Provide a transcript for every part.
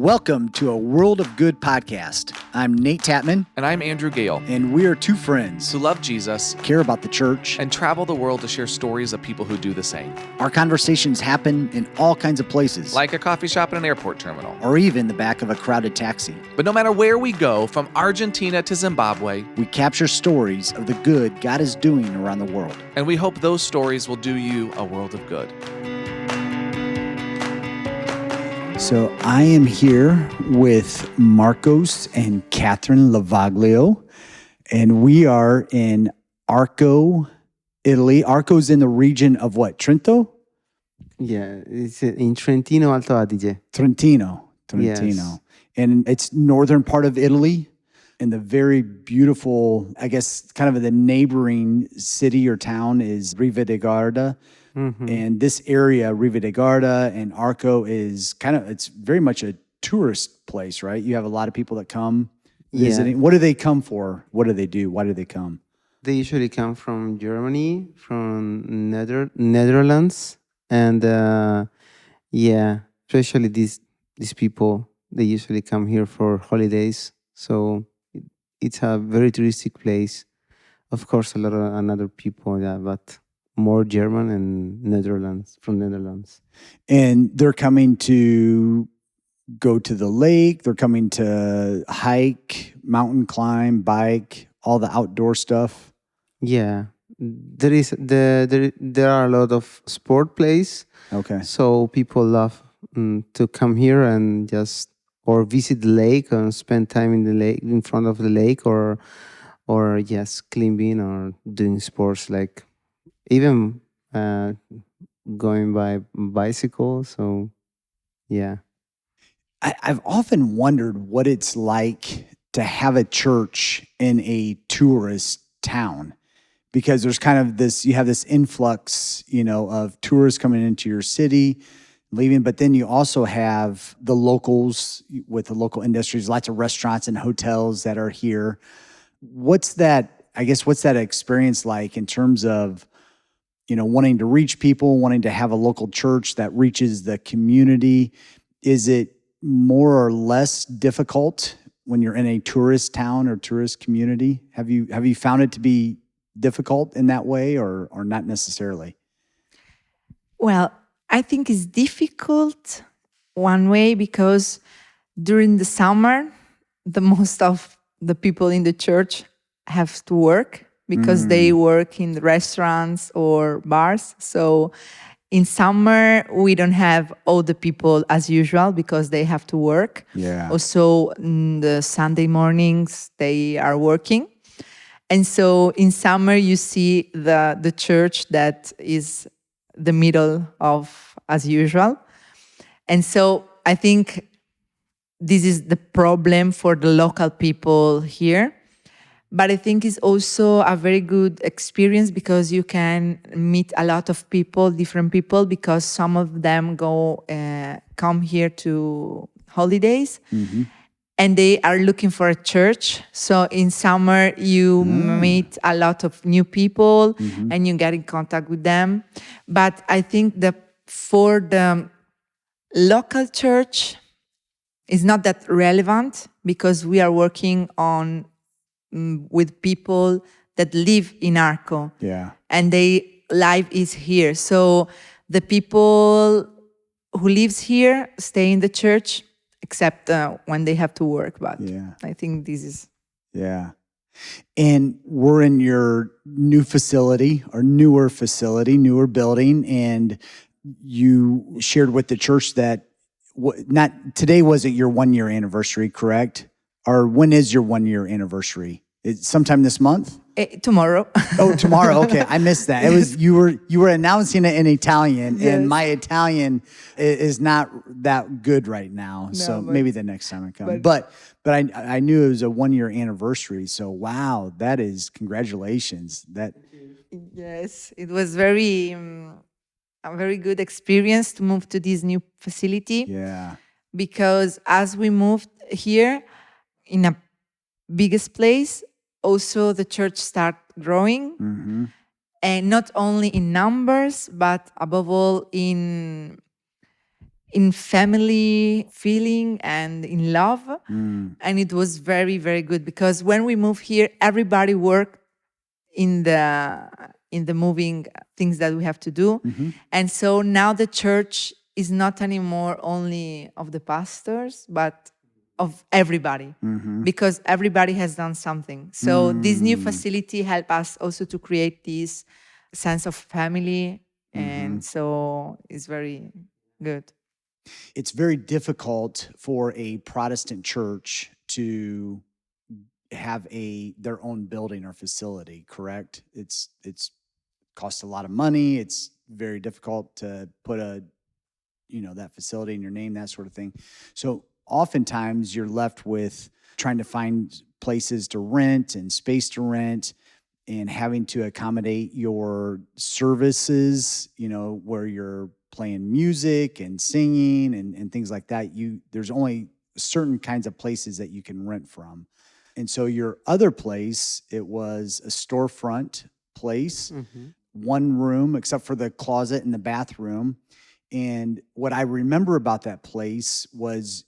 Welcome to a World of Good podcast. I'm Nate Tatman. And I'm Andrew Gale. And we are two friends who love Jesus, care about the church, and travel the world to share stories of people who do the same. Our conversations happen in all kinds of places, like a coffee shop and an airport terminal, or even the back of a crowded taxi. But no matter where we go, from Argentina to Zimbabwe, we capture stories of the good God is doing around the world. And we hope those stories will do you a world of good. So I am here with Marcos and Katherine Lovaglio, and we are in Arco, Italy. Arco's in the region of what, Trento? Yeah, it's in Trentino Alto Adige. Trentino. Yes. And it's northern part of Italy, and the very beautiful, I guess, kind of the neighboring city or town is Riva de Garda. Mm-hmm. And this area, Riva de Garda and Arco, is it's very much a tourist place, right? You have a lot of people that come visiting. Yeah. What do they come for? What do they do? Why do they come? They usually come from Germany, from Netherlands, and especially these people. They usually come here for holidays, so it's a very touristic place. Of course, a lot of another people, but more German and from Netherlands. And they're coming to go to the lake. They're coming to hike, mountain climb, bike, all the outdoor stuff. Yeah, there are a lot of sport places. Okay. So people love to come here and or visit the lake and spend time in the lake, in front of the lake, or climbing or doing sports like even going by bicycle. So, yeah. I've often wondered what it's like to have a church in a tourist town, because there's kind of you have this influx, of tourists coming into your city, leaving, but then you also have the locals with the local industries, lots of restaurants and hotels that are here. What's that experience like in terms of, wanting to reach people, wanting to have a local church that reaches the community? Is it more or less difficult when you're in a tourist town or tourist community? Have you found it to be difficult in that way, or not necessarily? Well, I think it's difficult one way because during the summer, the most of the people in the church have to work because they work in restaurants or bars. So in summer, we don't have all the people as usual because they have to work. Yeah. Also, the Sunday mornings, they are working. And so in summer, you see the church that is the middle of as usual. And so I think this is the problem for the local people here. But I think it's also a very good experience because you can meet a lot of people, different people, because some of them come here to holidays. Mm-hmm. And they are looking for a church. So in summer, you meet a lot of new people and you get in contact with them. But I think that for the local church, it's not that relevant because we are working with people that live in Arco. Yeah. And their life is here. So the people who lives here stay in the church, except when they have to work. But I think this is... Yeah. And we're in your new facility, or newer building, and you shared with the church that today wasn't your 1-year anniversary, correct? Or when is your 1-year anniversary? It's sometime this month? Tomorrow. Oh, tomorrow. Okay, I missed that. It was you were announcing it in Italian, yes. And my Italian is not that good right now. No, so maybe the next time I come. But I knew it was a 1-year anniversary. So wow, that is congratulations. Yes, it was a very good experience to move to this new facility. Yeah. Because as we moved here in a biggest place, also the church started growing, and not only in numbers, but above all in in family feeling and in love. And it was very, very good because when we moved here, everybody worked in the moving things that we have to do. And so now the church is not anymore only of the pastors, but of everybody, because everybody has done something. So this new facility helped us also to create this sense of family. And so it's very good. It's very difficult for a Protestant church to have their own building or facility, correct? It's costs a lot of money. It's very difficult to put that facility in your name, that sort of thing. So oftentimes you're left with trying to find places to rent and space to rent and having to accommodate your services, where you're playing music and singing and things like that. There's only certain kinds of places that you can rent from. And so your other place, it was a storefront place, one room, except for the closet and the bathroom. And what I remember about that place was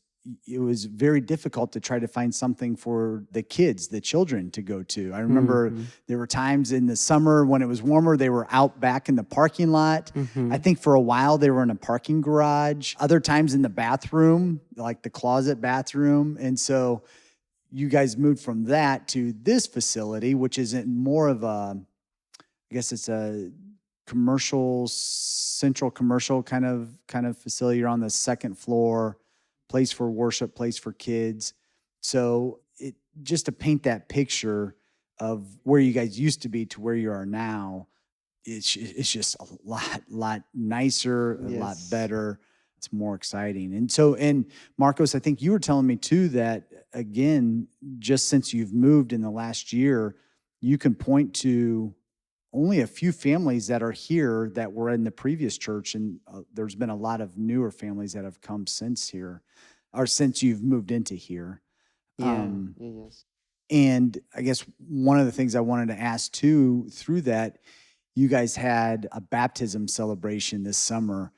it was very difficult to try to find something for the kids, the children to go to. I remember there were times in the summer when it was warmer, they were out back in the parking lot. I think for a while they were in a parking garage, other times in the bathroom, like the closet bathroom. And so you guys moved from that to this facility, which is more of I guess it's a central commercial kind of facility. You're on the second floor, place for worship, place for kids. So just to paint that picture of where you guys used to be to where you are now, it's just a lot nicer, a lot better. It's more exciting. And Marcos, I think you were telling me too that, again, just since you've moved in the last year, you can point to only a few families that are here that were in the previous church, and there's been a lot of newer families that have come since here, or since you've moved into here. Yes. And I guess one of the things I wanted to ask too, through that, you guys had a baptism celebration this summer.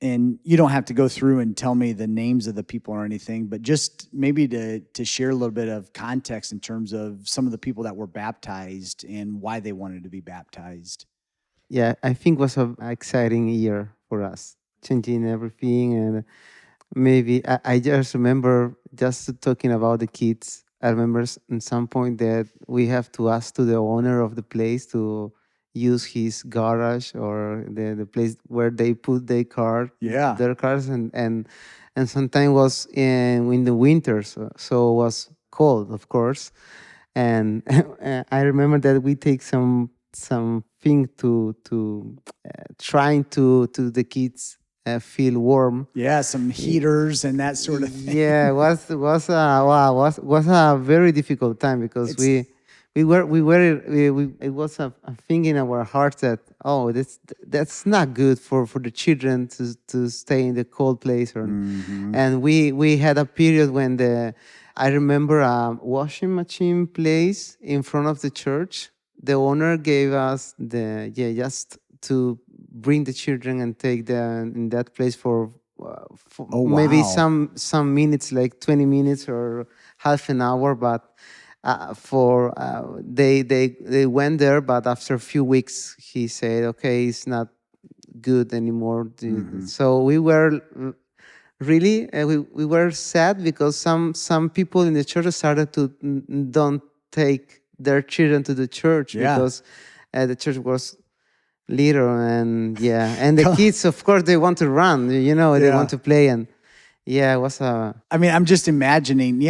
And you don't have to go through and tell me the names of the people or anything, but just maybe to share a little bit of context in terms of some of the people that were baptized and why they wanted to be baptized. Yeah, I think it was an exciting year for us, changing everything. And maybe I just remember just talking about the kids. I remember at some point that we have to ask to the owner of the place to use his garage or the place where they put their cars, and sometimes was in the winter, so it was cold, of course. And I remember that we take some thing to trying to the kids feel warm. Yeah, some heaters and that sort of thing. Yeah, was a very difficult time because it was a thing in our hearts that that's not good for the children to stay in the cold place, and we had a period when I remember a washing machine place in front of the church. The owner gave us just to bring the children and take them in that place for maybe some minutes, like 20 minutes or half an hour, but they went there, but after a few weeks he said, okay, it's not good anymore. So we were really we were sad because some people in the church started to don't take their children to the church because the church was little, and the kids, of course, they want to run, they want to play, and it was a. I mean, I'm just imagining,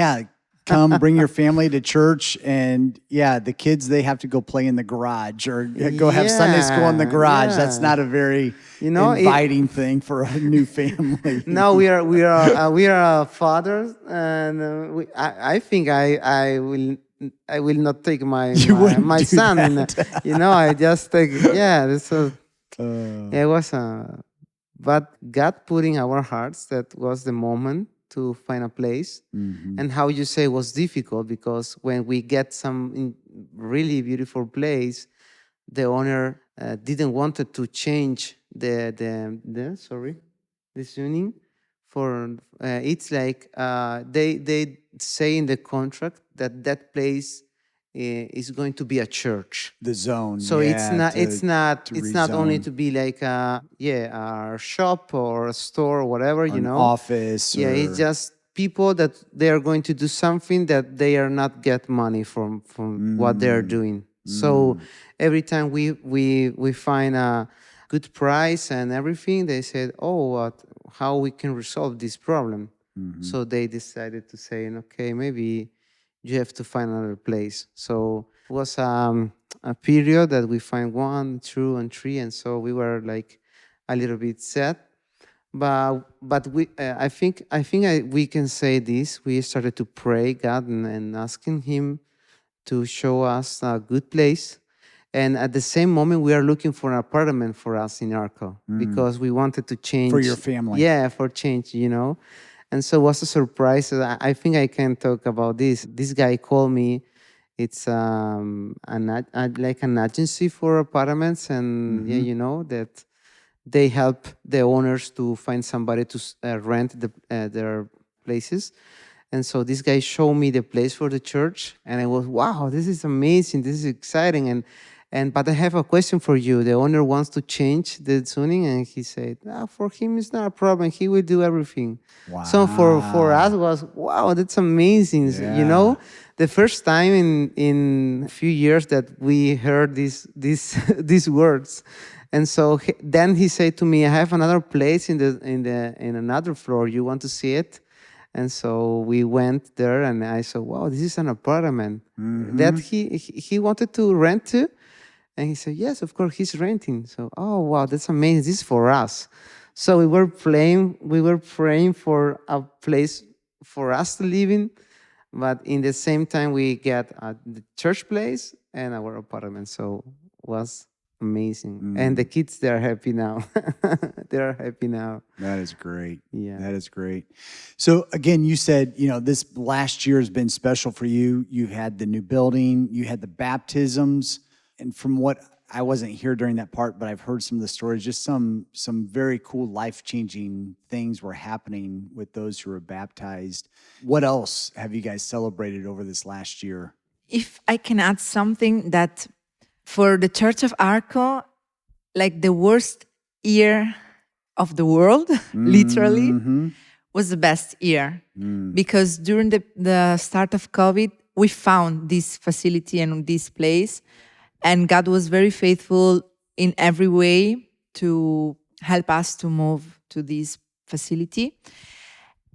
come bring your family to church, and the kids, they have to go play in the garage or go have Sunday school in the garage. That's not a very inviting thing for a new family. No, we are fathers, and I think I will not take my son. I just take it was but God put in our hearts that was the moment to find a place. And how you say was difficult because when we get some really beautiful place, the owner didn't want to change the the zoning for it's like they say in the contract that that place is going to be a church. The zone. So yeah, it's not only rezone. to be like a shop or a store or whatever, Or an office. Yeah, it's or, just people that they are going to do something that they are not get money from what they are doing. So every time we find a good price and everything, they said, "Oh, how we can resolve this problem?" So they decided to say, "Okay, maybe you have to find another place." So it was a period that we find 1, 2, and 3, and so we were like a little bit sad. But we we can say this. We started to pray God and asking Him to show us a good place. And at the same moment, we are looking for an apartment for us in Arco because we wanted to change. For your family. Yeah, for change, And so it was a surprise. I think I can talk about this. This guy called me. It's like an agency for apartments. And that they help the owners to find somebody to rent their places. And so this guy showed me the place for the church, and I was, wow, this is amazing, this is exciting. But I have a question for you. The owner wants to change the zoning, and he said, for him it's not a problem. He will do everything. Wow. So for us was, wow, that's amazing. Yeah. The first time in a few years that we heard these words. And so then he said to me, I have another place in another floor. You want to see it? And so we went there, and I said, wow, this is an apartment that he wanted to rent to. And he said, yes, of course, he's renting. So, oh, wow, that's amazing. This is for us. So we were praying for a place for us to live in. But in the same time, we get the church place and our apartment. So it was amazing. And the kids, they're happy now. They're happy now. That is great. Yeah. That is great. So again, you said, this last year has been special for you. You had the new building, you had the baptisms. And from what I wasn't here during that part, but I've heard some of the stories, just some very cool life-changing things were happening with those who were baptized. What else have you guys celebrated over this last year? If I can add something, that for the Church of Arco, like the worst year of the world, literally, was the best year. Because during the start of COVID, we found this facility and this place, and God was very faithful in every way to help us to move to this facility.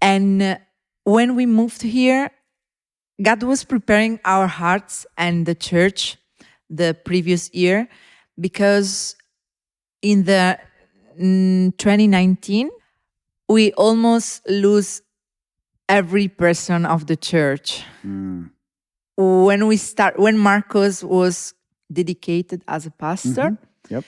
And when we moved here, God was preparing our hearts and the church the previous year, because in the 2019, we almost lose every person of the church. When Marcos was dedicated as a pastor, Yep.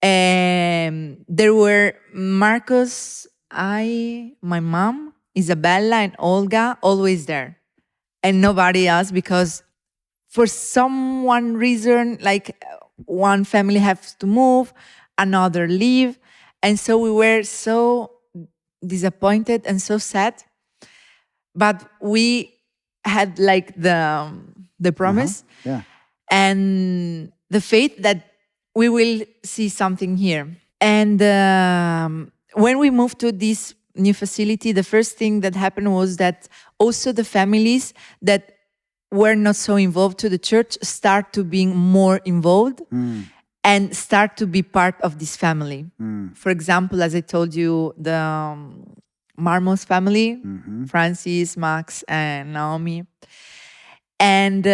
there were Marcos, my mom, Isabella, and Olga always there, and nobody else, because for one reason, like one family has to move, another leave. And so we were so disappointed and so sad. But we had like the promise and the faith that we will see something here. And when we moved to this new facility, the first thing that happened was that also the families that were not so involved to the church start to being more involved and start to be part of this family. For example, as I told you, the Marmos family, Francis, Max, and Naomi. And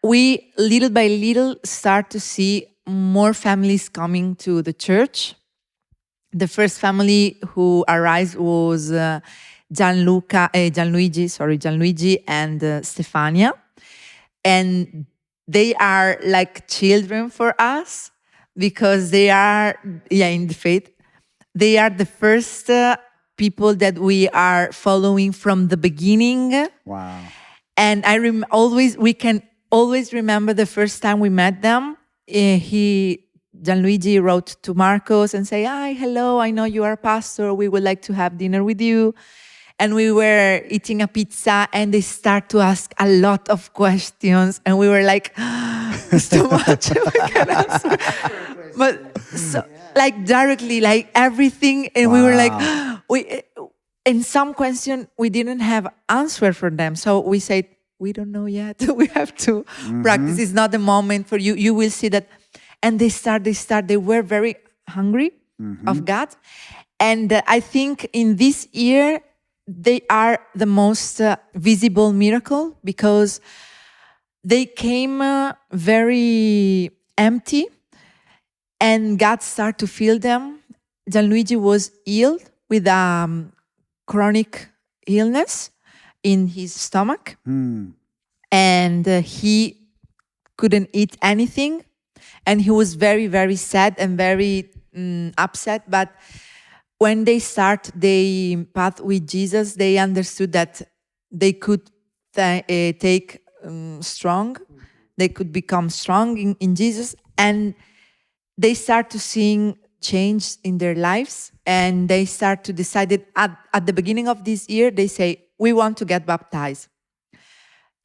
we, little by little, start to see more families coming to the church. The first family who arrived was Gianluigi and Stefania. And they are like children for us, because they are, in the faith, they are the first people that we are following from the beginning. Wow. And we can always remember the first time we met them. Gianluigi wrote to Marcos and say, "Hi, hello, I know you are a pastor. We would like to have dinner with you." And we were eating a pizza and they start to ask a lot of questions. And we were like, it's too much. We can answer. But so, like directly, like everything. And we were like, in some question, we didn't have answer for them. So we said, we don't know yet. We have to practice. It's not the moment for you. You will see that. And they were very hungry of God. And I think in this year, they are the most visible miracle because they came very empty and God started to fill them. Gianluigi was ill with chronic illness in his stomach and he couldn't eat anything and he was very, very sad and very upset. But when they start their path with Jesus, they understood that they could take strong. They could become strong in Jesus. And they start to seeing change in their lives. And they start to decide that at the beginning of this year, they say, we want to get baptized.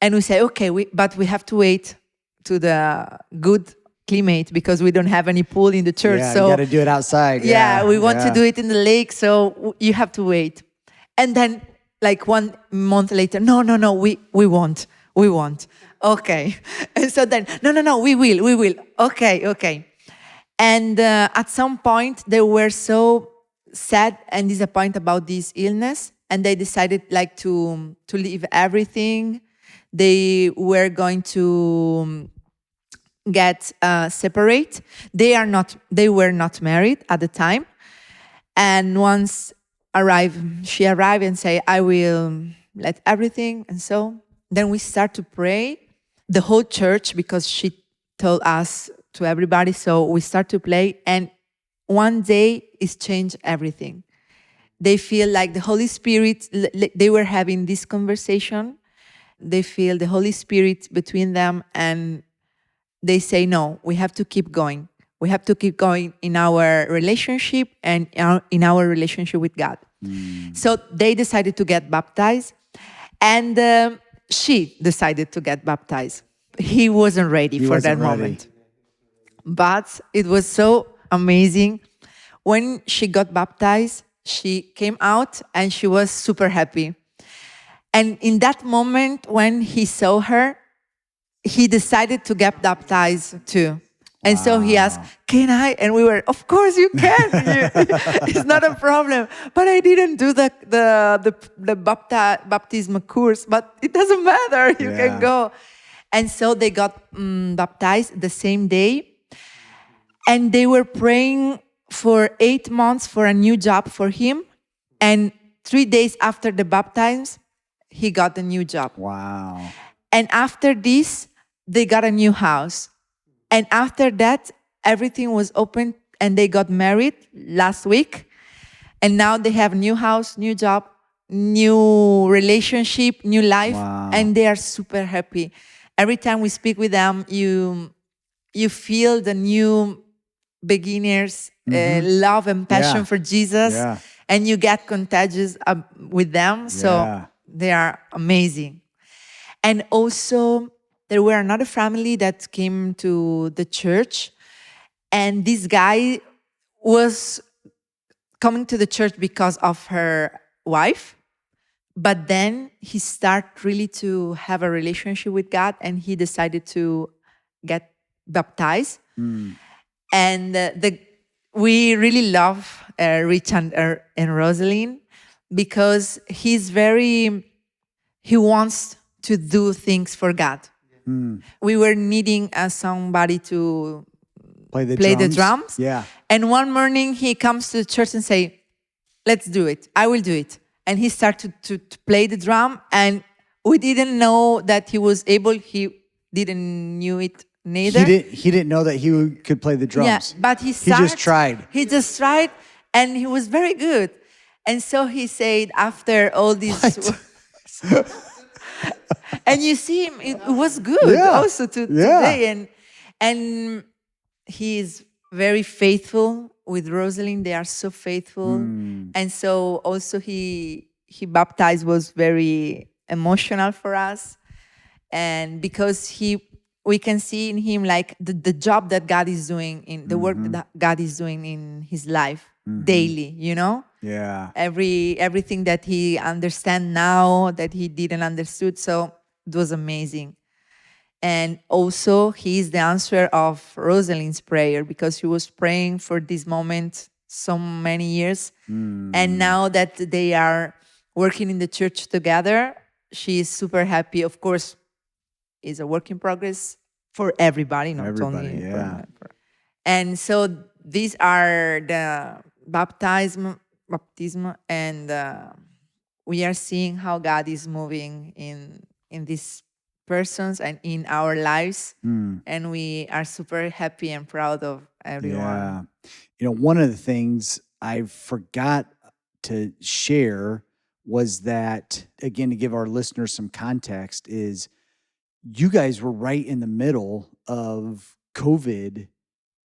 And we say, okay, but we have to wait to the good climate because we don't have any pool in the church. Yeah, so you got to do it outside. Yeah, we want to do it in the lake, so you have to wait. And then, like 1 month later, no, we won't. Okay. And so then, no, we will. Okay. And at some point, they were so sad and disappointed about this illness, and they decided like to leave everything. They were going to get separate. They were not married at the time. And once she arrived and say, I will let everything. And so then we start to pray, the whole church, because she told us to everybody. So we start to play, and one day it's changed everything. They feel like the Holy Spirit, they were having this conversation. They feel the Holy Spirit between them, and they say, no, we have to keep going. We have to keep going in our relationship and in our relationship with God. So they decided to get baptized, and she decided to get baptized. He wasn't ready for that moment. But it was so amazing. When she got baptized, she came out and she was super happy. And in that moment, when he saw her, he decided to get baptized too. And so he asked, can I? And we were, of course you can. It's not a problem. But I didn't do the baptism course, but it doesn't matter. You can go. And so they got baptized the same day. And they were praying for 8 months for a new job for him. And 3 days after the baptism, he got a new job. Wow. And after this, they got a new house. And after that, everything was open and they got married last week. And now they have a new house, new job, new relationship, new life. Wow. And they are super happy. Every time we speak with them, you feel the new beginners' love and passion for Jesus. Yeah. And you get contagious with them. So they are amazing. And also, there were another family that came to the church. And this guy was coming to the church because of her wife. But then he started really to have a relationship with God. And he decided to get baptized. And we really love Richard and Rosalind because he wants to do things for God. We were needing somebody to play the drums. Yeah. And one morning he comes to the church and say, let's do it. I will do it. And he started to play the drum, and we didn't know that he was able. He didn't knew it neither. He didn't know that he could play the drums. Yeah, but he just tried. He just tried, and he was very good. And so he said, after all these, and you see him, it was good also today, and he is very faithful with Rosalind. They are so faithful. Mm. And so also he baptized was very emotional for us. And because we can see in him like the job that God is doing in the work that God is doing in his life daily, you know? Yeah. Everything that he understand now that he didn't understood. So it was amazing. And also he is the answer of Rosalind's prayer, because she was praying for this moment so many years. And now that they are working in the church together, she is super happy. Of course, it's a work in progress for everybody, not Everybody, only yeah. and so these are the baptism, and we are seeing how God is moving in these persons and in our lives, and we are super happy and proud of everyone. Yeah. One of the things I forgot to share was that, again, to give our listeners some context, is you guys were right in the middle of COVID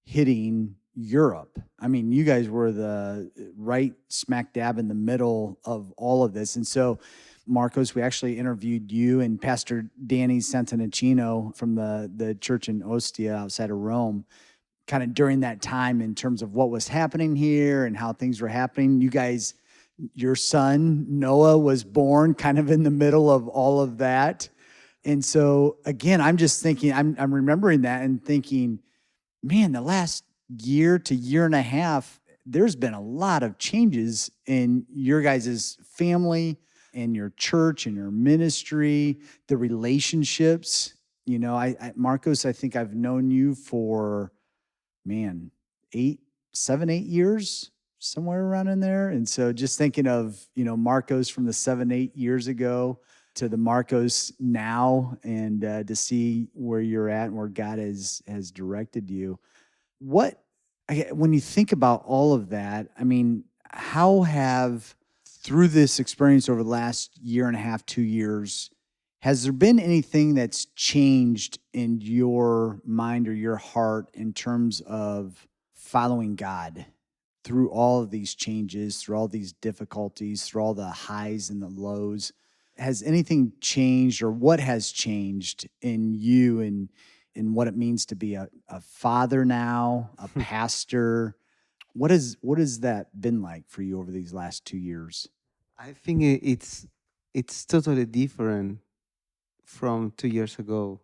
hitting Europe. I mean, you guys were the right smack dab in the middle of all of this. And so, Marcos, we actually interviewed you and Pastor Danny Santanacino from the church in Ostia outside of Rome, kind of during that time in terms of what was happening here and how things were happening. You guys, your son Noah was born kind of in the middle of all of that. And so again, I'm just thinking, I'm remembering that and thinking, man, the last year to year and a half, there's been a lot of changes in your guys' family and your church and your ministry, the relationships. Marcos, I think I've known you for, man, 7, 8 years, somewhere around in there. And so just thinking of, Marcos from the 7, 8 years ago to the Marcos now, and to see where you're at and where God has directed you. When you think about all of that, I mean, how have, through this experience over the last year and a half, 2 years, has there been anything that's changed in your mind or your heart in terms of following God through all of these changes, through all these difficulties, through all the highs and the lows? Has anything changed, or what has changed in you and what it means to be a father now, a pastor? What has that been like for you over these last 2 years? I think it's totally different from 2 years ago,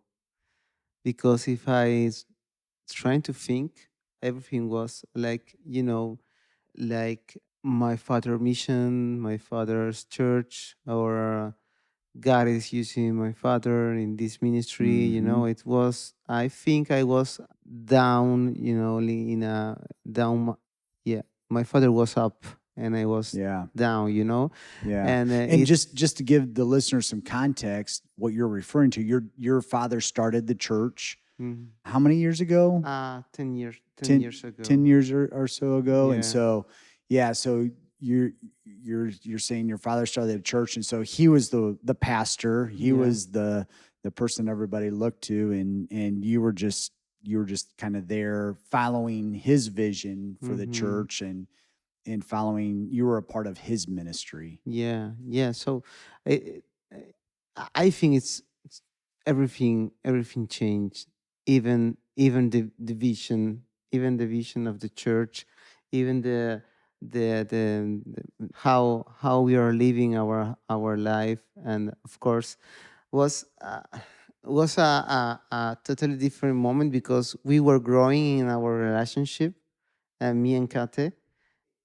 because if trying to think, everything was like, like my father's mission, my father's church, or God is using my father in this ministry. It was, I think I was down, in a down. Yeah, my father was up and I was Yeah. down, Yeah. and And just to give the listeners some context, what you're referring to, your father started the church how many years ago? 10 years, 10 10 years ago. 10 years or so ago. And Yeah. so, yeah, so you're saying your father started a church, and so he was the pastor. He Yeah. was the person everybody looked to, and you were just kind of there following his vision for the church, and following, you were a part of his ministry. Yeah. So I, I think it's everything changed. Even the vision, even the vision of the church, even the how we are living our life, and of course was was a totally different moment, because we were growing in our relationship, me and Kate.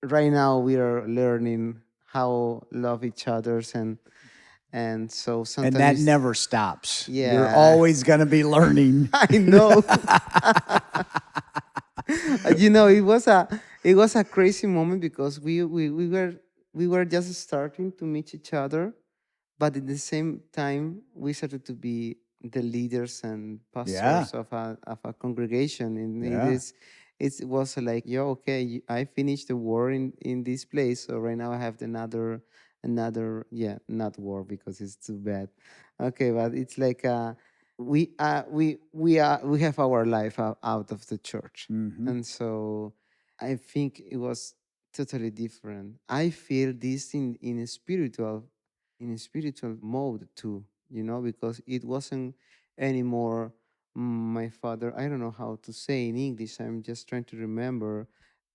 Right now we are learning how love each other's, and so And sometimes that never stops. You're Yeah. always going to be learning. I know. It was a crazy moment, because we were just starting to meet each other, but at the same time we started to be the leaders and Yeah. pastors of a congregation, and Yeah. it was like, okay, I finished the war in this place, so right now I have another, yeah, not war because it's too bad. Okay, but it's like we have our life out of the church, Mm-hmm. and so I think it was totally different. I feel this in a spiritual mode too, because it wasn't anymore my father. I don't know how to say in English. I'm just trying to remember.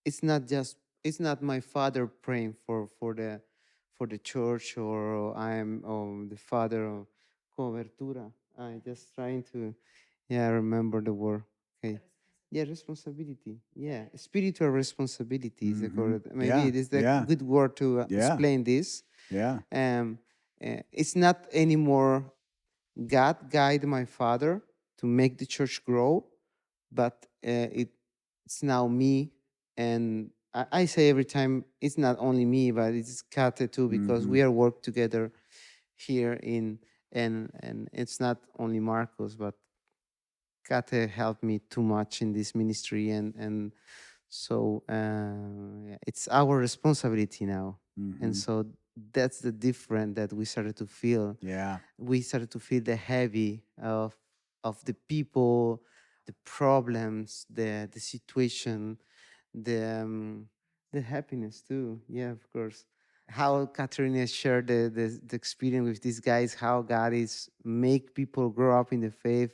It's not my father praying for the church, or I'm the father of cobertura. I just trying to, yeah, remember the word. Okay. Yeah, responsibility. Yeah, spiritual responsibility is the Mm-hmm. correct. Maybe Yeah. it is the Yeah. good word to Yeah. explain this. Yeah. Um, it's not anymore God guide my father to make the church grow, but it's now me. And I say every time it's not only me, but it's Kate too, because Mm-hmm. we are work together here and it's not only Marcos, but Kate helped me too much in this ministry, and so yeah, it's our responsibility now, and Mm-hmm. so that's the difference that we started to feel. Yeah. We started to feel the heavy of the people, the problems, the situation, the happiness too. Yeah, of course. How Catherine has shared the experience with these guys, how God is make people grow up in the faith.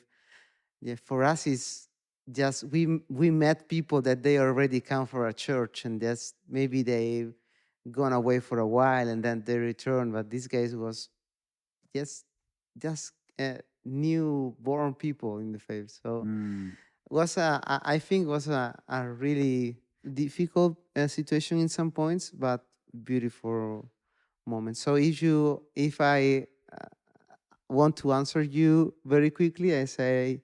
Yeah, for us is just we met people that they already come for a church, and just maybe they gone away for a while and then they return. But these guys was just just newborn people in the faith. So Mm. I think was a really difficult situation in some points, but beautiful moment. So if I want to answer you very quickly, I say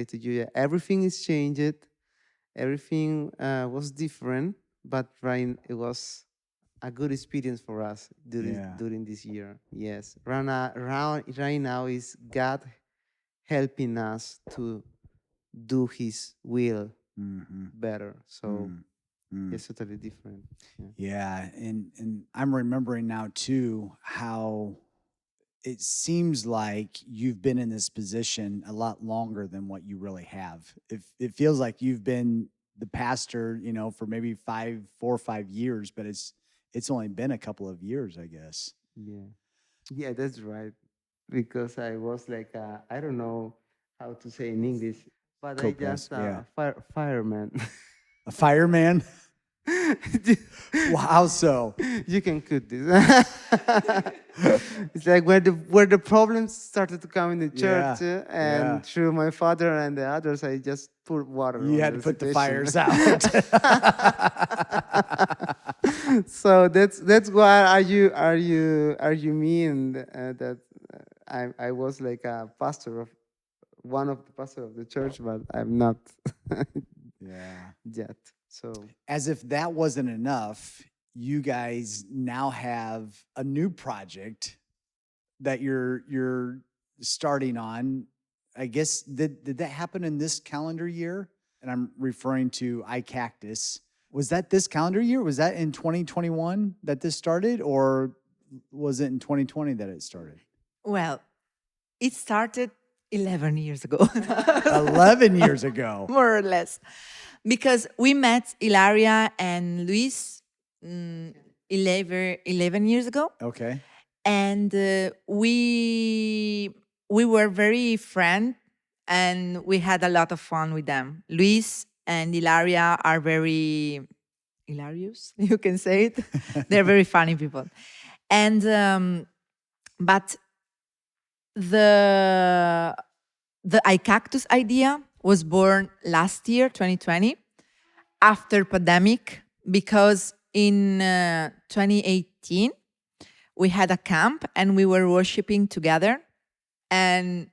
to you, yeah, everything is changed. Everything was different, but right, it was a good experience for us Yeah. during this year. Yes, right now is God helping us to do His will Mm-hmm. better. So Mm. it's totally different. Yeah. Yeah, and I'm remembering now too how it seems like you've been in this position a lot longer than what you really have. It feels like you've been the pastor, for maybe 4 or 5 years, but it's only been a couple of years, I guess. Yeah, yeah, that's right. Because I was like, I don't know how to say in English, but I Co-past, just yeah. fireman. A fireman? Well, how so? You can cut this. It's like where the problems started to come in the Yeah, church, yeah. and through my father and the others, I just pour water You on had to the put the situation. fires out. So that's why are you mean that I was like a pastor of one of the pastor of the church, but I'm not Yeah. yet. So As if that wasn't enough, you guys now have a new project that you're starting on. I guess did that happen in this calendar year? And I'm referring to Ikaktus. Was that this calendar year? Was that in 2021 that this started, or was it in 2020 that it started? Well, it started 11 years ago. 11 years ago. More or less. Because we met Ilaria and Luis 11 years ago. Okay. And we were very friend, and we had a lot of fun with them. Luis and Ilaria are very hilarious, you can say it. They're very funny people. And but the Ikaktus idea was born last year, 2020, after pandemic, because in 2018 we had a camp and we were worshiping together, and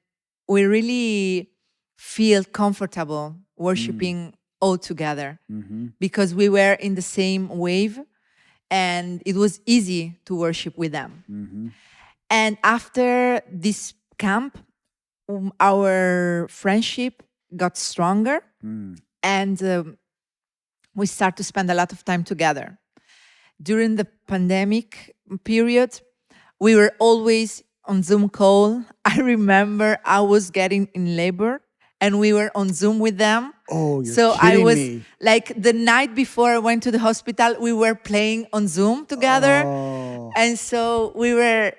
we really feel comfortable worshiping all together Mm-hmm. because we were in the same wave, and it was easy to worship with them. Mm-hmm. And after this camp, our friendship got stronger, and we start to spend a lot of time together. During the pandemic period, we were always on Zoom call. I remember I was getting in labor and we were on Zoom with them. Oh, you're so I kidding was me. like the night before I went to the hospital, we were playing on Zoom together. Oh. And so we were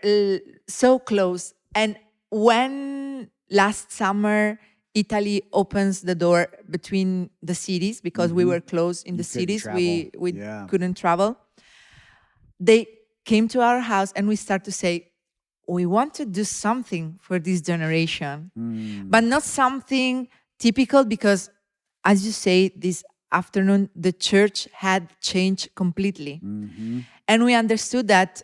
so close. And when last summer, Italy opens the door between the cities because we were close in the couldn't cities, travel. we Yeah. couldn't travel. They came to our house and we start to say, we want to do something for this generation, but not something typical because, as you say, this afternoon, the church had changed completely. And we understood that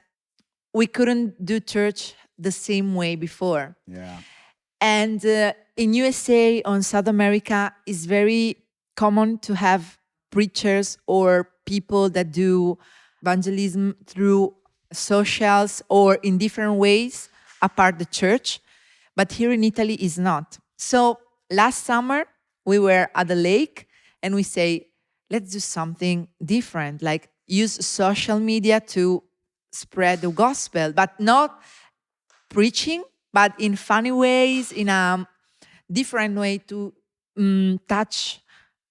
we couldn't do church the same way before. Yeah. And in USA, on South America, it's very common to have preachers or people that do evangelism through socials or in different ways apart the church. But here in Italy, is not. So last summer, we were at the lake and we say, let's do something different, like use social media to spread the gospel, but not preaching, but in funny ways, in a different way to touch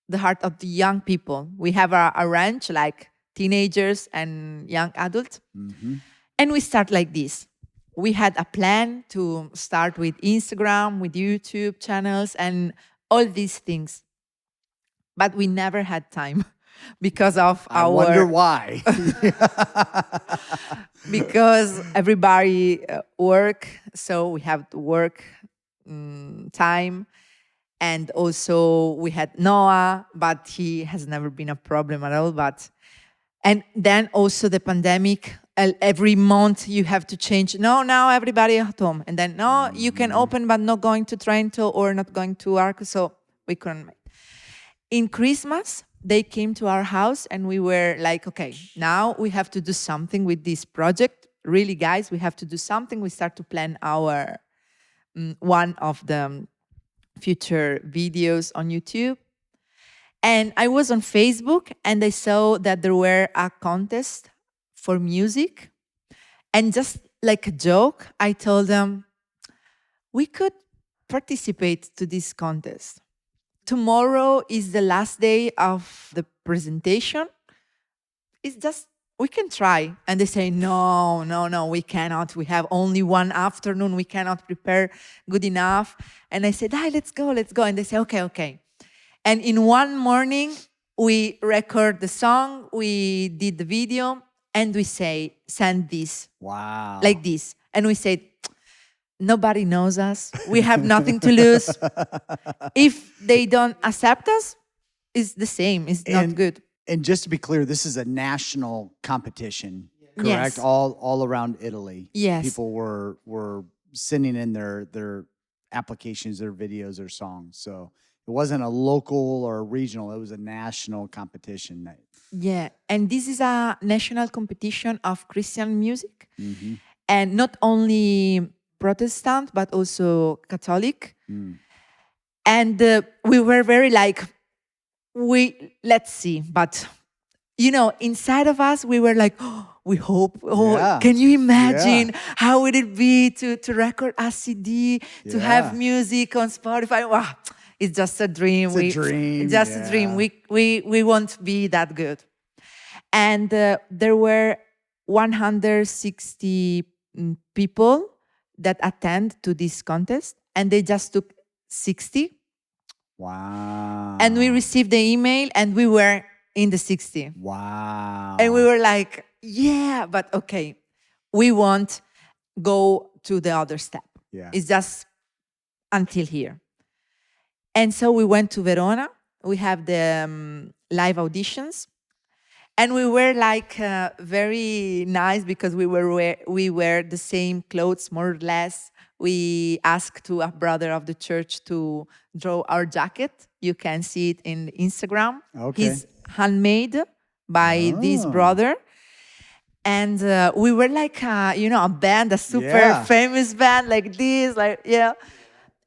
the heart of the young people. We have a ranch, like teenagers and young adults. And we start like this. We had a plan to start with Instagram, with YouTube channels, and all these things. But we never had time because of I wonder our... why. because everybody work, so we have to work time. And also we had Noah, but he has never been a problem at all. And then also the pandemic, every month you have to change. No, now everybody at home. And then, no, you can open, but not going to Trento or not going to Arco. So we couldn't make. In Christmas, they came to our house and we were like, okay, now we have to do something with this project. Really, guys, we have to do something. We start to plan our one of the future videos on YouTube. And I was on Facebook and I saw that there were a contest for music. And just like a joke, I told them, we could participate to this contest. Tomorrow is the last day of the presentation. It's just, we can try. And they say, no, we cannot. We have only one afternoon. We cannot prepare good enough. And I said, let's go. And they say, okay. And in one morning, we record the song, we did the video, and we say, send this. Wow. Like this. And we said, nobody knows us. We have nothing to lose. If they don't accept us, it's the same. It's not good. And just to be clear, this is a national competition, correct? Yes. All around Italy. Yes. People were sending in their applications, their videos, their songs. So it wasn't a local or a regional, it was a national competition. Yeah, and this is a national competition of Christian music. And not only Protestant, but also Catholic. And we were very like, let's see. But, inside of us, we were like, we hope. Yeah. Can you imagine how would it be to record a CD, to have music on Spotify? Wow, it's just a dream. It's a dream. Just a dream. We won't be that good. And there were 160 people that attend to this contest, and they just took 60. Wow. And we received the email, and we were in the 60. Wow. And we were like, yeah, but okay, we won't go to the other step. Yeah. It's just until here. And so we went to Verona. We have the live auditions. And we were like very nice because we wear the same clothes, more or less. We asked to a brother of the church to draw our jacket. You can see it in Instagram. Okay. He's handmade by this brother. And we were like, a band, a super famous band like this,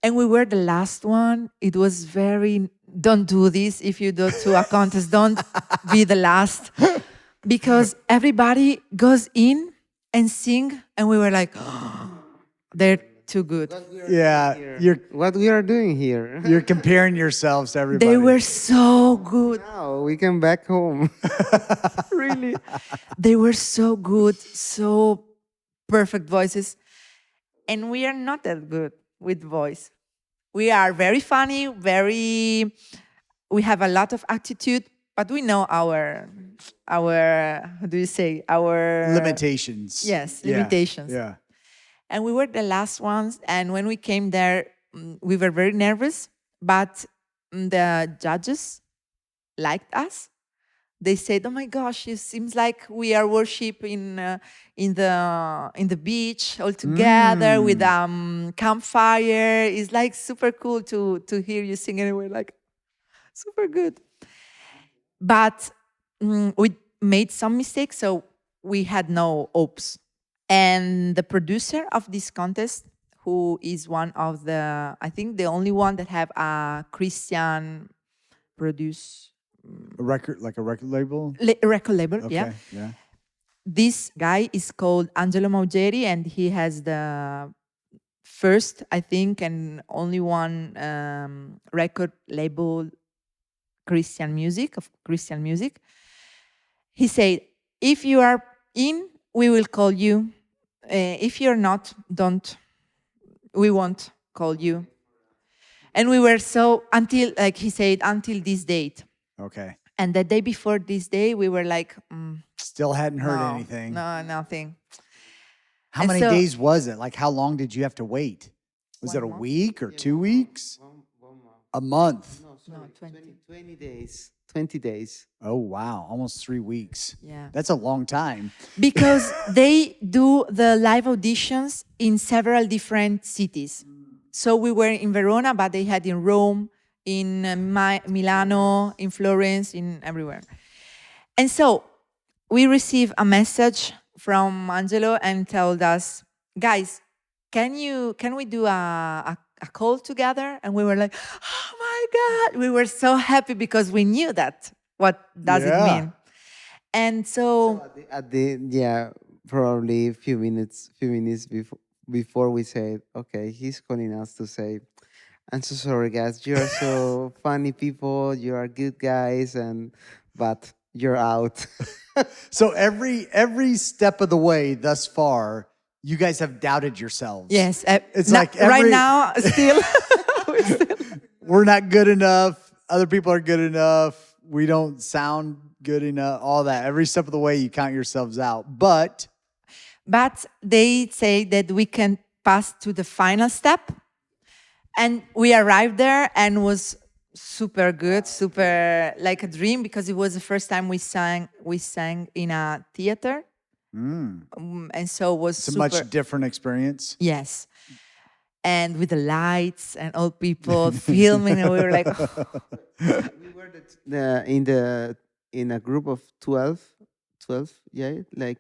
And we were the last one. It was very, don't do this if you go to a contest. Don't be the last. Because everybody goes in and sing. And we were like, They're too good. Yeah, What we are doing here? you're comparing yourselves to everybody. They were so good. Now we can back home. Really. They were so good, so perfect voices. And we are not that good with voice. We are very funny, we have a lot of attitude, but we know our how do you say, our limitations. Yes, Yeah, limitations. Yeah. And we were the last ones. And when we came there, we were very nervous, but the judges liked us. They said, "Oh my gosh, it seems like we are worshiping in the beach all together with campfire. It's like super cool to hear you sing." And we're like, super good. But we made some mistakes, so we had no hopes. And the producer of this contest, who is one of the, I think the only one that have a Christian produce A record label. record label, Okay. yeah. Yeah. This guy is called Angelo Maugeri, and he has the first, I think, and only one record label Christian music. He said, "If you are in, we will call you. If you're not, don't. We won't call you." And we were so until, like he said, until this date. Okay. And the day before this day, we were like, Still hadn't heard no, anything. No, nothing. How And many so- days was it? Like, how long did you have to wait? Was it a week or 2 weeks? A month? No, 20. 20 days. 20 days. Oh, wow. Almost 3 weeks. Yeah. That's a long time. Because they do the live auditions in several different cities. So we were in Verona, but they had in Rome, in Milano, in Florence, in everywhere. And so we received a message from Angelo and told us, "Guys, can we do a call together?" And we were like, "Oh my God!" We were so happy because we knew that. What does it Yeah. mean? And so Probably a few minutes before we said, okay, he's calling us to say, "I'm so sorry, guys. You are so funny people. You are good guys, but you're out." So every step of the way thus far, you guys have doubted yourselves. yes, It's like right every- now still. We're not good enough. Other people are good enough. We don't sound good enough. All that. Every step of the way, you count yourselves out. But But they say that we can pass to the final step. And we arrived there and was super good, super like a dream, because it was the first time we sang in a theater. And so it was it's a super, much different experience. yes. And with the lights and all people filming, and we were like, We were in a group of 12, yeah, like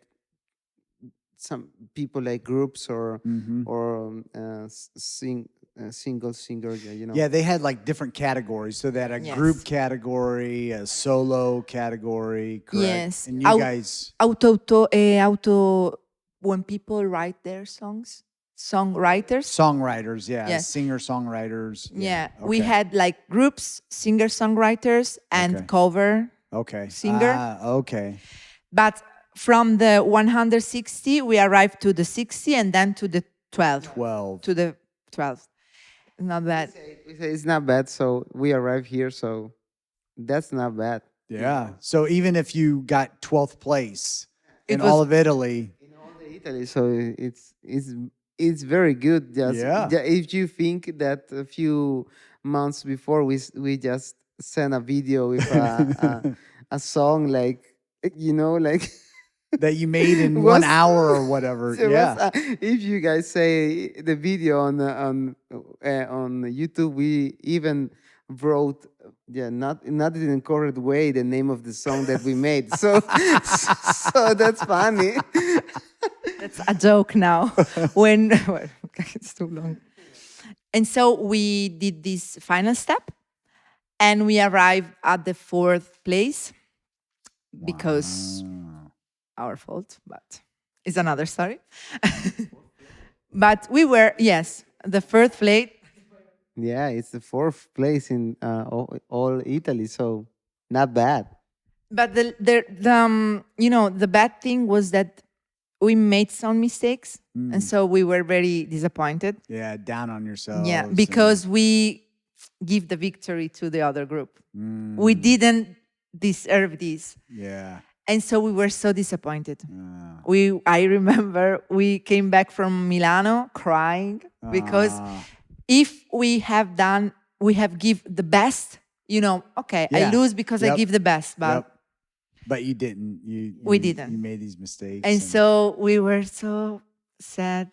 some people like groups or single singer, Yeah, they had like different categories. So they had a Yes. group category, a solo category, correct? Yes. And you guys, when people write their songs, songwriters. songwriters, yeah, Yes. singer-songwriters. Yeah, we okay. had like groups, singer-songwriters, and Okay. cover. Okay. singer. Okay. But from the 160, we arrived to the 60 and then to the 12. 12. To the 12. Not bad. We say it's not bad, so we arrive here, so that's not bad. Yeah. So even if you got 12th place in It was- all of Italy, In all the Italy, so it's very good. Just Yeah. if you think that a few months before we just sent a video with a song like like. that you made in Was- 1 hour or whatever. So Yeah. if you guys say the video on YouTube, we even wrote not in the correct way the name of the song that we made. So so that's funny. That's a joke now. When well, it's too long. And so we did this final step, and we arrived at the 4th place because our fault, but it's another story. But we were, yes, the first place. Yeah, it's the fourth place in all Italy, so not bad. But the bad thing was that we made some mistakes, and so we were very disappointed. Yeah, down on yourselves. Yeah, and- because we give the victory to the other group. We didn't deserve this, yeah. and so we were so disappointed. Uh, I remember we came back from Milano crying because if we have give the best, okay, I Yeah. lose because I Yep. give the best, but Yep. But you didn't. We didn't. You made these mistakes. and so we were so sad.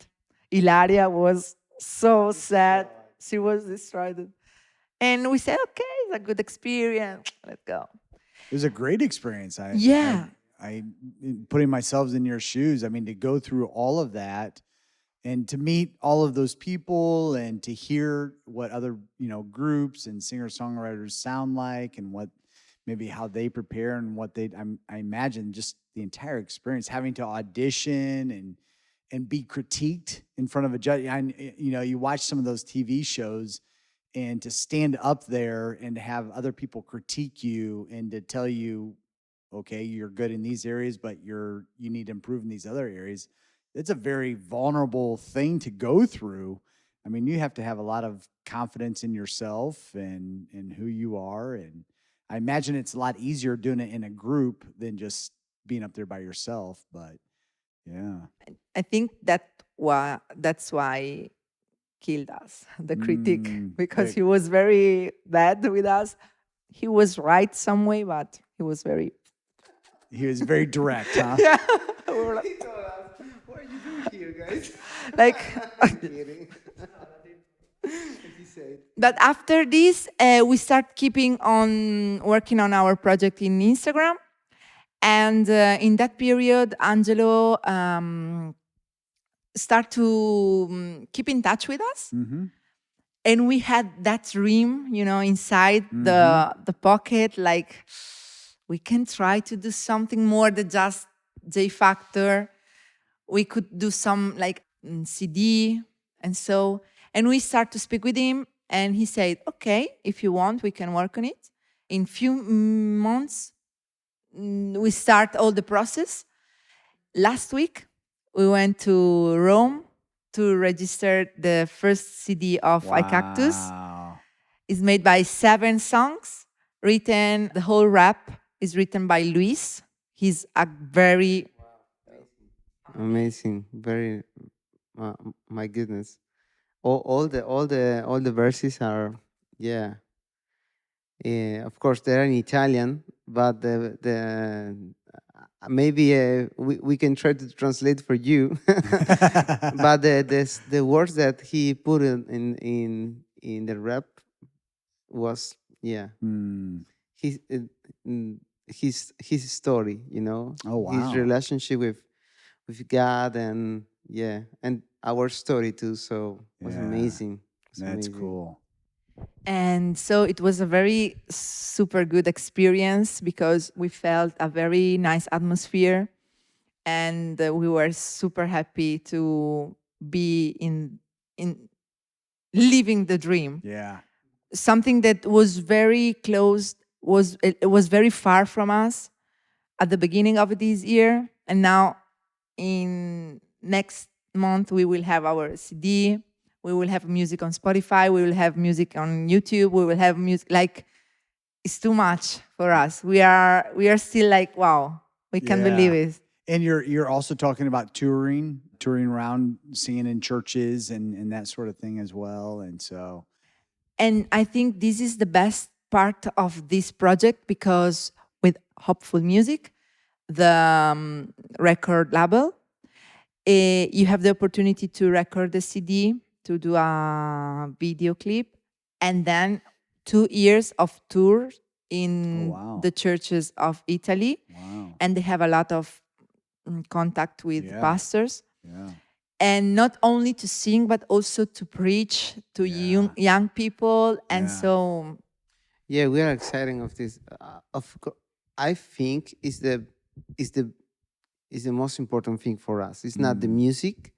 Ilaria was so sad. She was destroyed. And we said, okay, it's a good experience. Let's go. it was a great experience. Yeah. I putting myself in your shoes. I mean, to go through all of that and to meet all of those people and to hear what other, groups and singer-songwriters sound like and what maybe how they prepare and what I imagine just the entire experience, having to audition and be critiqued in front of a judge. You watch some of those TV shows and to stand up there and to have other people critique you and to tell you, okay, you're good in these areas, but you need to improve in these other areas. It's a very vulnerable thing to go through. I mean, you have to have a lot of confidence in yourself and who you are. And I imagine it's a lot easier doing it in a group than just being up there by yourself. But yeah. I think that's why killed us, the critic, because big. he was very bad with us. He was right some way, but he was very He was very direct, huh? yeah. We were like, What are you doing here, guys? like Kidding. He said. but after this, we start keeping on working on our project in Instagram, and in that period, Angelo start to keep in touch with us. Mm-hmm. And we had that dream, inside the pocket, like we can try to do something more than just J Factor. We could do some like CD and we start to speak with him, and he said, okay, if you want, we can work on it. In few months, we start all the process. Last week, we went to Rome to register the first CD of Ikaktus. Wow. It's made by 7 songs, the whole rap is written by Luis. He's a very... Amazing, very. My goodness, all the verses are yeah. Of course, they're in Italian, but the maybe we can try to translate for you. But the words that he put in the rap was his his story, Oh, wow. his relationship with God and our story too. So it was Yeah. amazing. It was That's amazing. cool. And so it was a very super good experience because we felt a very nice atmosphere, and we were super happy to be in living the dream. Yeah. Something that was very close it was very far from us at the beginning of this year, and now in next month we will have our CD. We will have music on Spotify. We will have music on YouTube. We will have music. Like, it's too much for us. We are still like, wow, we can't Yeah. believe it. And you're also talking about touring around, singing in churches and that sort of thing as well. And so, And I think this is the best part of this project because with Hopeful Music, the record label, you have the opportunity to record the CD, to do a video clip, and then 2 years of tours in wow. the churches of Italy. wow. And they have a lot of contact with Yeah. pastors. Yeah. And not only to sing, but also to preach to young people. And Yeah. so... Yeah, we are excited of this. Of course, I think is the most important thing for us. It's not the music.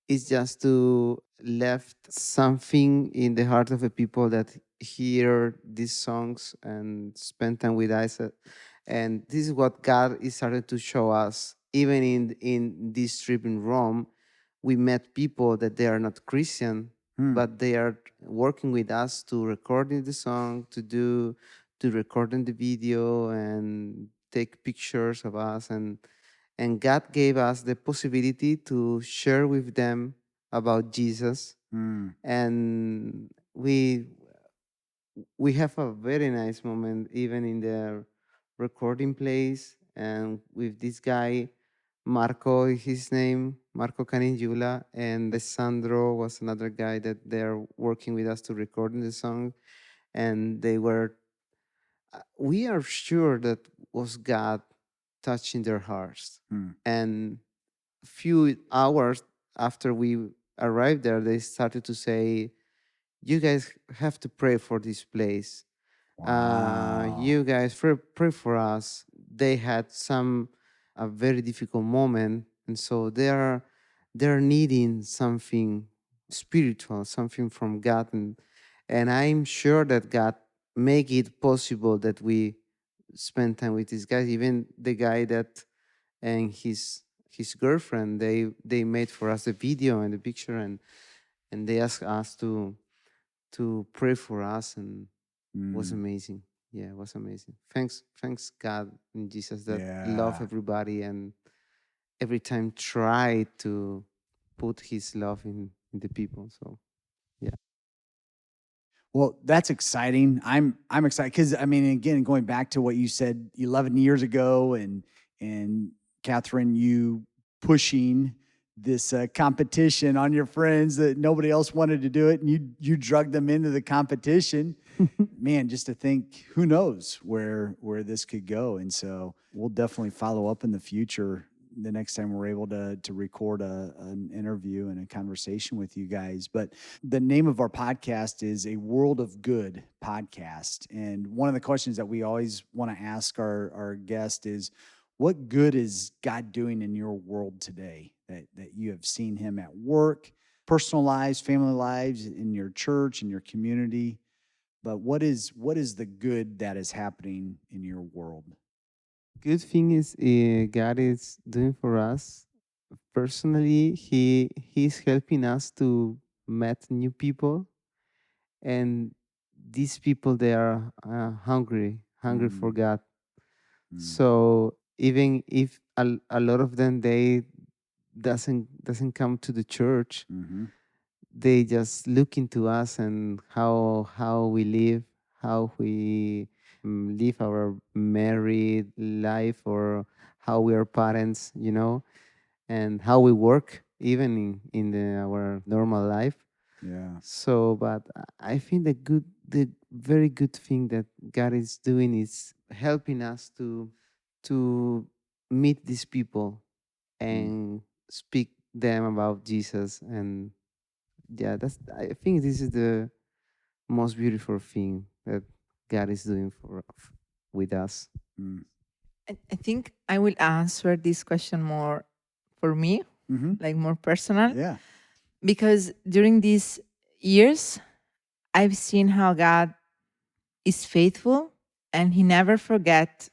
is just to left something in the heart of the people that hear these songs and spend time with us. And this is what God is starting to show us. Even in this trip in Rome, we met people that they are not Christian, but they are working with us to recording the song, to recording the video and take pictures of us. And God gave us the possibility to share with them about Jesus. And we have a very nice moment even in the recording place, and with this guy Marco is his name, Marco Caningula, and Alessandro was another guy that they're working with us to recording the song. And they were we are sure that was God touching their hearts. And few hours after we arrived there, they started to say, "You guys have to pray for this place. Wow. You guys pray for us." They had some a very difficult moment, and so they're needing something spiritual, something from God, and I'm sure that God make it possible that we spend time with these guys. Even the guy that and his girlfriend, they made for us a video and a picture, and they asked us to pray for us, and it was amazing. Yeah, it was amazing. Thanks God and Jesus that love Yeah. everybody and every time try to put his love in the people. So yeah. Well, that's exciting. I'm excited because I mean, again, going back to what you said 11 years ago, and Catherine, you pushing this competition on your friends that nobody else wanted to do it, and you drug them into the competition. Man, just to think, who knows where this could go. And so we'll definitely follow up in the future the next time we're able to record an interview and a conversation with you guys. But the name of our podcast is A World of Good Podcast. And one of the questions that we always want to ask our guest is, what good is God doing in your world today that you have seen him at work, personal lives, family lives, in your church, in your community? But what is the good that is happening in your world? Good thing is God is doing for us personally. He's helping us to meet new people, and these people they are hungry for God. So even if a lot of them they doesn't come to the church, they just look into us and how we live, how we live our married life, or how we are parents, and how we work even our normal life. Yeah. So, but I think the very good thing that God is doing is helping us to meet these people and speak them about Jesus. And yeah, I think this is the most beautiful thing that God is doing with us. I think I will answer this question more for me, like more personal, Yeah. because during these years, I've seen how God is faithful and he never forget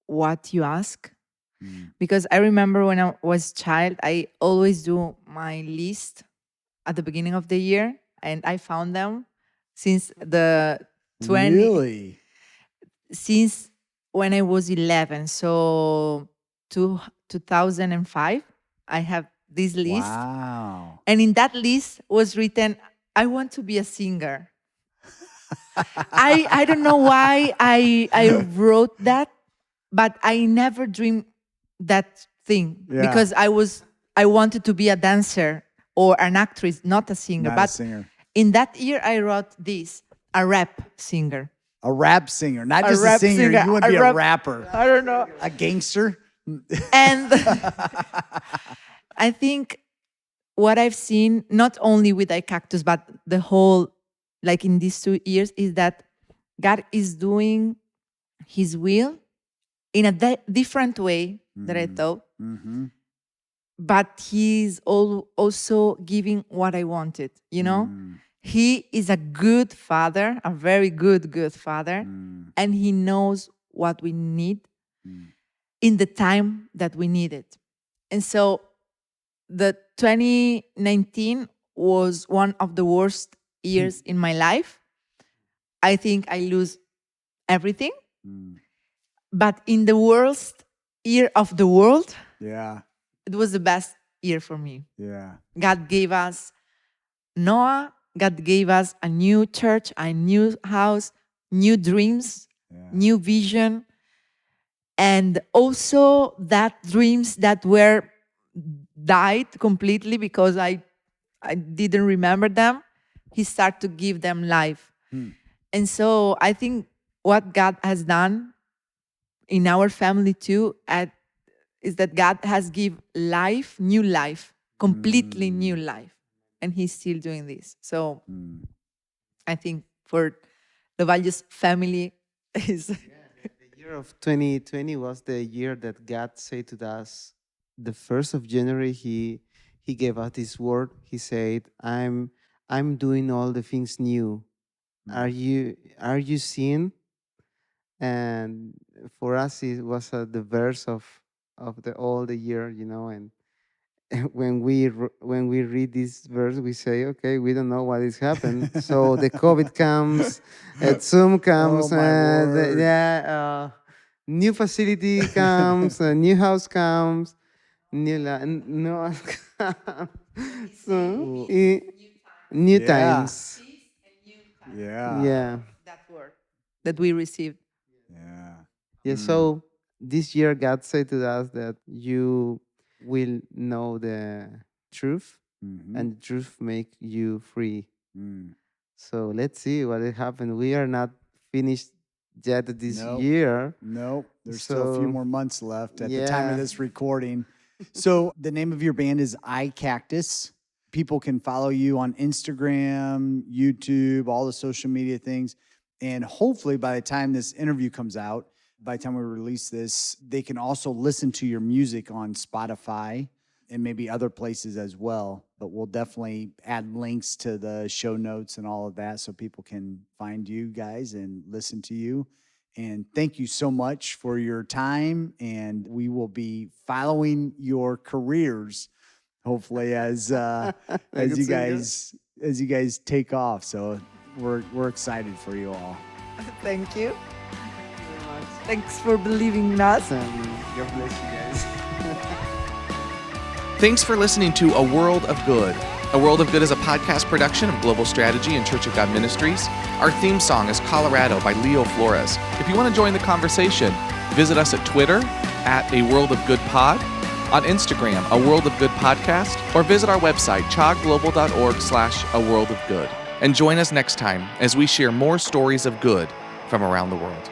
what you ask. Because I remember when I was child, I always do my list at the beginning of the year, and I found them since the 20 Really? since when I was 11. So 2005, I have this list. Wow. And in that list was written, I want to be a singer. I don't know why I wrote that, but I never dreamed that thing Yeah. because I wanted to be a dancer or an actress, not a singer. Not a but singer. in that year, I wrote this: a rap singer. A rap singer, not A just a rap singer. singer, You want to a be a rap- rapper, I don't know. a gangster. And I think what I've seen, not only with Ikaktus, but the whole, like in these 2 years, is that God is doing his will in a different way that I thought. but he's also giving what I wanted, you know? He is a good father, a very good father, and he knows what we need in the time that we need it. And so the 2019 was one of the worst years in my life. I think I lose everything. But in the worst year of the world, Yeah. it was the best year for me. Yeah. God gave us Noah. God gave us a new church, a new house, new dreams, new vision. And also that dreams that were died completely because I didn't remember them. He started to give them life. And so I think what God has done in our family too is that God has give life, new life, completely new life. And he's still doing this. So I think for Lovaglio's family is... The year of 2020 was the year that God said to us, the 1st of January, he gave us his word. He said, I'm doing all the things new. Are you seeing? And for us, it was the verse of the all the year, you know. And when we read this verse, we say, okay, we don't know what is happened. So the COVID comes, Zoom comes, Oh, my word. new facility comes, a new house comes, no, so new Yeah. times. Yeah. Yeah. that word that we received. Yeah. Yeah, so this year God said to us that you will know the truth, and the truth make you free. So let's see what will happen. We are not finished yet this Nope. year. Nope. There's still a few So, more months left at the time of yeah. this recording. So the name of your band is Ikaktus. People can follow you on Instagram, YouTube, all the social media things. And hopefully by the time this interview comes out, by the time we release this, they can also listen to your music on Spotify and maybe other places as well. But we'll definitely add links to the show notes and all of that so people can find you guys and listen to you. And thank you so much for your time. And we will be following your careers, hopefully, as you guys take off. So we're excited for you all. Thank you. Thanks for believing in us. And God bless you guys. Thanks for listening to A World of Good. A World of Good is a podcast production of Global Strategy and Church of God Ministries. Our theme song is Colorado by Leo Flores. If you want to join the conversation, visit us at Twitter at A World of Good Pod, on Instagram, A World of Good Podcast, or visit our website, chagglobal.org/A World of Good. And join us next time as we share more stories of good from around the world.